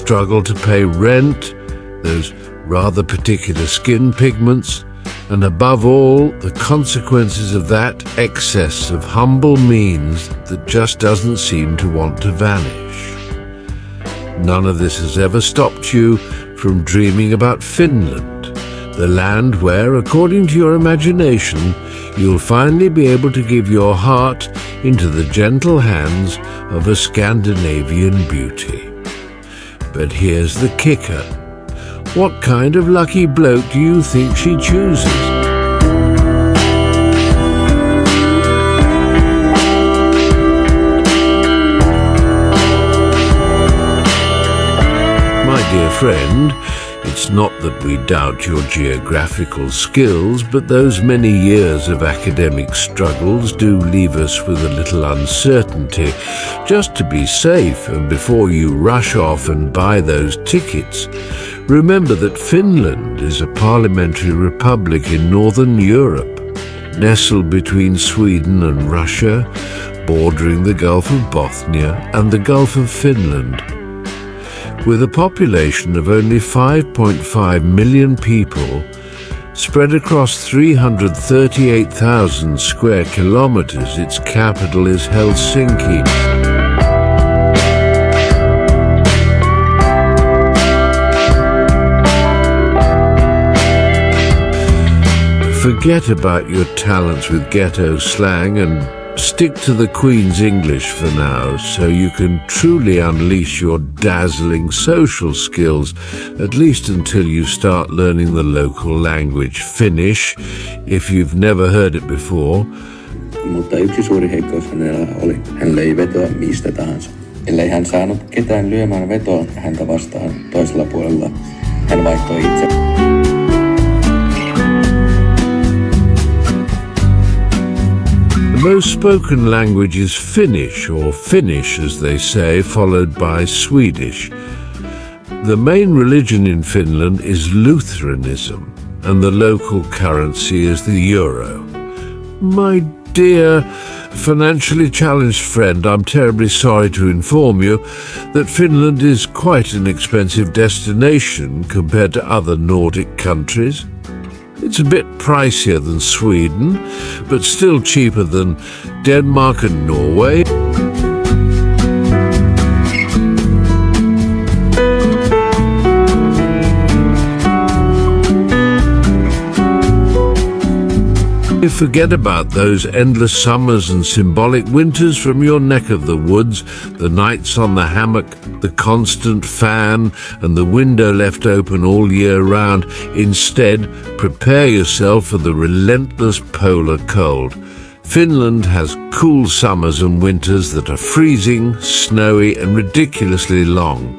struggle to pay rent, those rather particular skin pigments, and above all, the consequences of that excess of humble means that just doesn't seem to want to vanish. None of this has ever stopped you from dreaming about Finland, the land where, according to your imagination, you'll finally be able to give your heart into the gentle hands of a Scandinavian beauty. But here's the kicker. What kind of lucky bloke do you think she chooses? My dear friend, it's not that we doubt your geographical skills, but those many years of academic struggles do leave us with a little uncertainty. Just to be safe, and before you rush off and buy those tickets, remember that Finland is a parliamentary republic in Northern Europe, nestled between Sweden and Russia, bordering the Gulf of Bothnia and the Gulf of Finland. With a population of only 5.5 million people, spread across 338,000 square kilometers, its capital is Helsinki. Forget about your talents with ghetto slang and stick to the Queen's English for now, so you can truly unleash your dazzling social skills, at least until you start learning the local language, Finnish, if you've never heard it before. Mutta yksi suuri heikkous hänellä oli, hän löi vetoa mistä tahansa. Ellei hän saanut ketään lyömään vetoa häntä vastaan toisella puolella, hän vaihtoi itse. The most spoken language is Finnish, or Finnish as they say, followed by Swedish. The main religion in Finland is Lutheranism, and the local currency is the euro. My dear financially challenged friend, I'm terribly sorry to inform you that Finland is quite an expensive destination compared to other Nordic countries. It's a bit pricier than Sweden, but still cheaper than Denmark and Norway. Forget about those endless summers and symbolic winters from your neck of the woods, the nights on the hammock, the constant fan, and the window left open all year round. Instead, prepare yourself for the relentless polar cold. Finland has cool summers and winters that are freezing, snowy, and ridiculously long.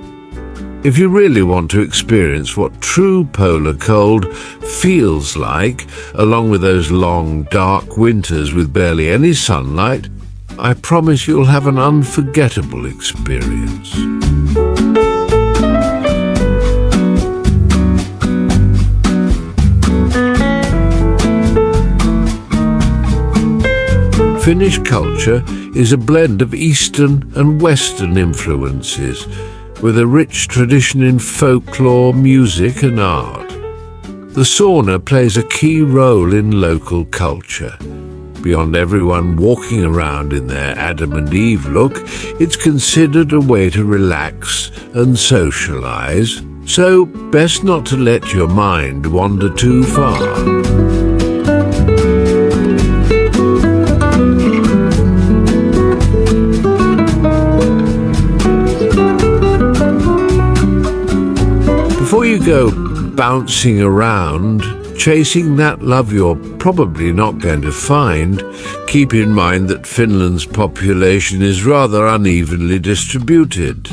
If you really want to experience what true polar cold feels like, along with those long, dark winters with barely any sunlight, I promise you'll have an unforgettable experience. Finnish culture is a blend of Eastern and Western influences, with a rich tradition in folklore, music and art. The sauna plays a key role in local culture. Beyond everyone walking around in their Adam and Eve look, it's considered a way to relax and socialize, so best not to let your mind wander too far. Before you go bouncing around, chasing that love you're probably not going to find, keep in mind that Finland's population is rather unevenly distributed.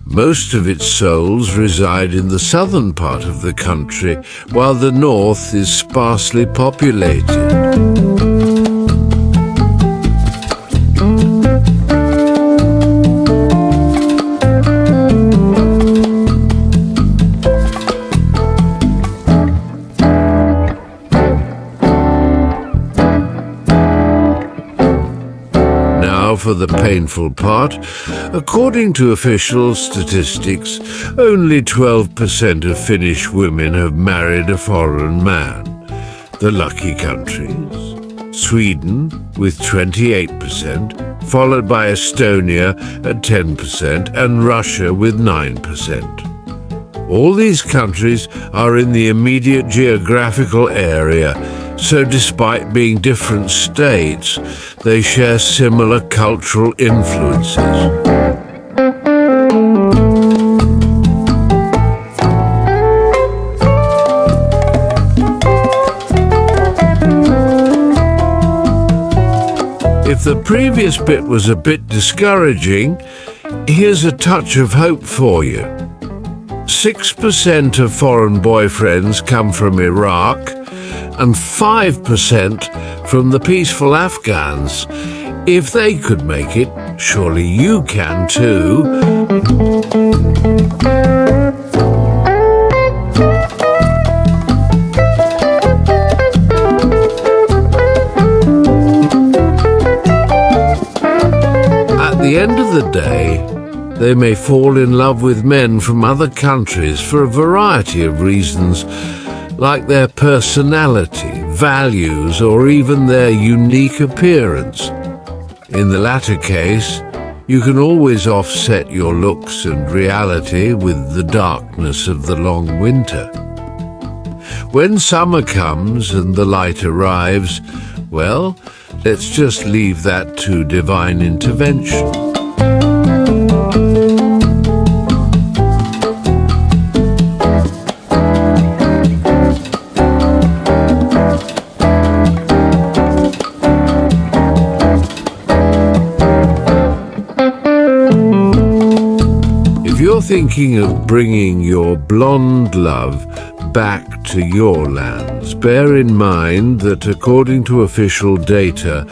Most of its souls reside in the southern part of the country, while the north is sparsely populated. Now for the painful part. According to official statistics, only 12% of Finnish women have married a foreign man. The lucky countries: Sweden with 28%, followed by Estonia at 10% and Russia with 9%. All these countries are in the immediate geographical area, so despite being different states, they share similar cultural influences. If the previous bit was a bit discouraging, here's a touch of hope for you. 6% of foreign boyfriends come from Iraq and 5% from the peaceful Afghans. If they could make it, surely you can too. At the end of the day, they may fall in love with men from other countries for a variety of reasons, like their personality, values, or even their unique appearance. In the latter case, you can always offset your looks and reality with the darkness of the long winter. When summer comes and the light arrives, well, let's just leave that to divine intervention. If you're thinking of bringing your blonde love back to your lands, bear in mind that according to official data,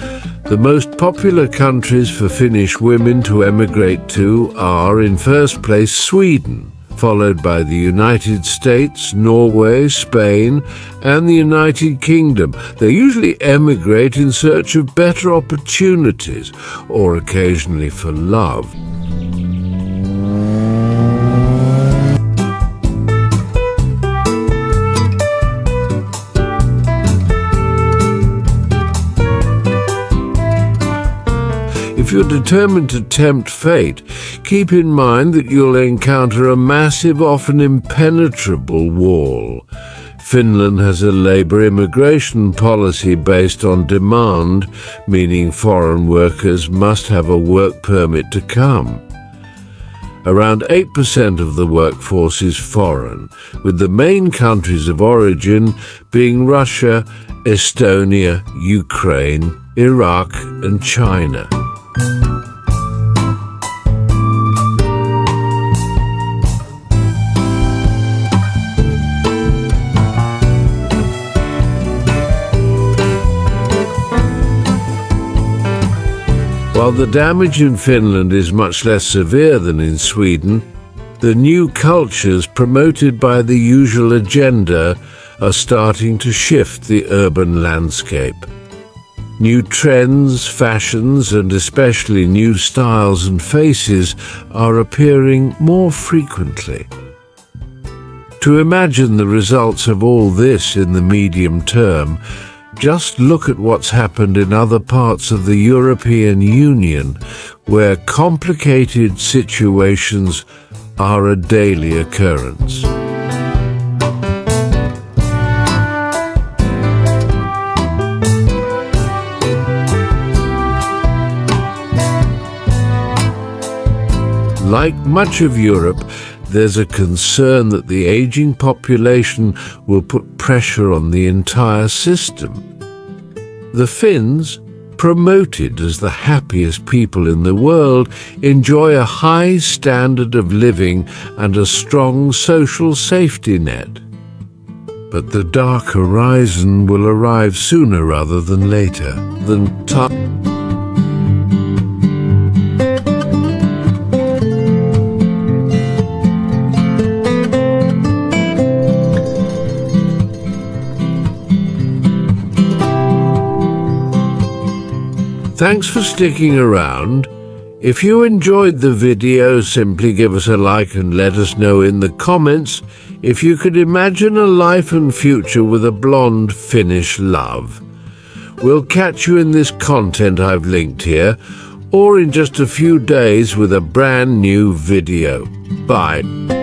the most popular countries for Finnish women to emigrate to are, in first place, Sweden, followed by the United States, Norway, Spain, and the United Kingdom. They usually emigrate in search of better opportunities, or occasionally for love. If you're determined to tempt fate, keep in mind that you'll encounter a massive, often impenetrable wall. Finland has a labour immigration policy based on demand, meaning foreign workers must have a work permit to come. Around 8% of the workforce is foreign, with the main countries of origin being Russia, Estonia, Ukraine, Iraq, and China. While the damage in Finland is much less severe than in Sweden, the new cultures promoted by the usual agenda are starting to shift the urban landscape. New trends, fashions, and especially new styles and faces are appearing more frequently. To imagine the results of all this in the medium term, just look at what's happened in other parts of the European Union, where complicated situations are a daily occurrence. Like much of Europe, there's a concern that the aging population will put pressure on the entire system. The Finns, promoted as the happiest people in the world, enjoy a high standard of living and a strong social safety net. But the dark horizon will arrive sooner rather than later. Thanks for sticking around. If you enjoyed the video, simply give us a like and let us know in the comments if you could imagine a life and future with a blonde Finnish love. We'll catch you in this content I've linked here, or in just a few days with a brand new video. Bye.